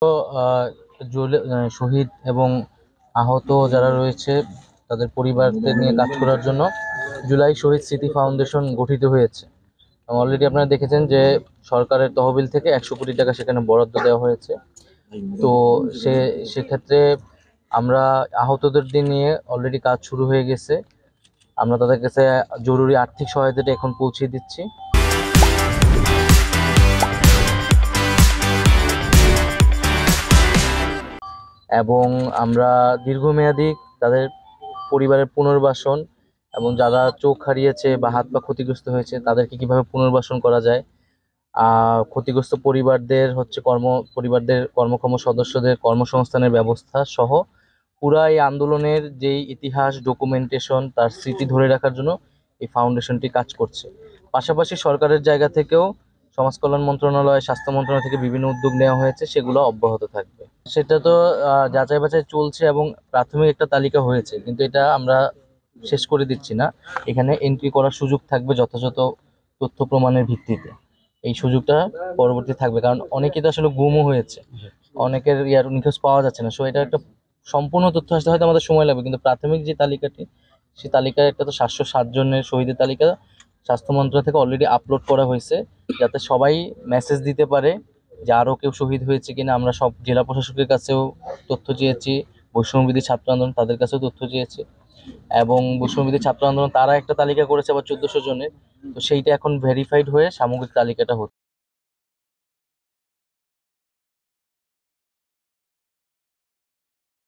আহ, শহীদ এবং আহত যারা রয়েছে তাদের পরিবারদের নিয়ে কাজ করার জন্য জুলাই শহীদ স্মৃতি ফাউন্ডেশন গঠিত হয়েছে। অলরেডি আপনারা দেখেছেন যে সরকারের তহবিল থেকে 100 কোটি টাকা সেখানে বরাদ্দ দেওয়া হয়েছে। তো সে সেক্ষেত্রে আমরা আহতদের দিন নিয়ে অলরেডি কাজ শুরু হয়ে গেছে। আমরা তাদের কাছে জরুরি আর্থিক সহায়তাটা এখন পৌঁছে দিচ্ছি। এবং আমরা দীর্ঘমেয়াদী তাদের পরিবারের পুনর্বাসন এবং যারা চোখ হারিয়েছে বা হাত পা ক্ষতিগ্রস্ত হয়েছে তাদেরকে কিভাবে পুনর্বাসন করা যায়, ক্ষতিগ্রস্ত পরিবারদের কর্মক্ষম সদস্যদের কর্মসংস্থানের ব্যবস্থা সহ পুরা এই আন্দোলনের যেই ইতিহাস ডকুমেন্টেশন তার স্মৃতি ধরে রাখার জন্য এই ফাউন্ডেশনটি কাজ করছে। পাশাপাশি সরকারের জায়গা থেকেও সমাজ কল্যাণ মন্ত্রণালয়, স্বাস্থ্য মন্ত্রণালয় থেকে বিভিন্ন উদ্যোগ নেওয়া হয়েছে, সেগুলো অব্যাহত থাকবে। সেটা তো যাচাই বাছাই চলছে এবং প্রাথমিক একটা তালিকা হয়েছে, কিন্তু এটা আমরা শেষ করে দিচ্ছি না। এখানে এন্ট্রি করার সুযোগ থাকবে যথাযথ তথ্য প্রমাণের ভিত্তিতে। এই সুযোগটা পরবর্তী থাকবে, কারণ অনেকেই তো আসলে গুমও হয়েছে, অনেকের নিখোঁজ পাওয়া যাচ্ছে না। সো এটা একটা সম্পূর্ণ তথ্য আসতে হয়তো আমাদের সময় লাগবে, কিন্তু প্রাথমিক যে তালিকাটি, সেই তালিকায় একটা তো 707 জনের শহীদের তালিকা স্বাস্থ্য মন্ত্রণালয় থেকে অলরেডি আপলোড করা হয়েছে, যাতে সবাই মেসেজ দিতে পারে যে আরও কেউ শহীদ হয়েছে কিনা। আমরা সব জেলা প্রশাসকের কাছেও তথ্য চেয়েছি, বৈষম্যবিধি ছাত্র আন্দোলন তাদের কাছেও তথ্য চেয়েছি, এবং বৈষম্যবিধি ছাত্র আন্দোলন তারা একটা তালিকা করেছে আবার 1400 জনের। তো সেইটা এখন ভেরিফাইড হয়ে সামগ্রিক তালিকাটা হচ্ছে।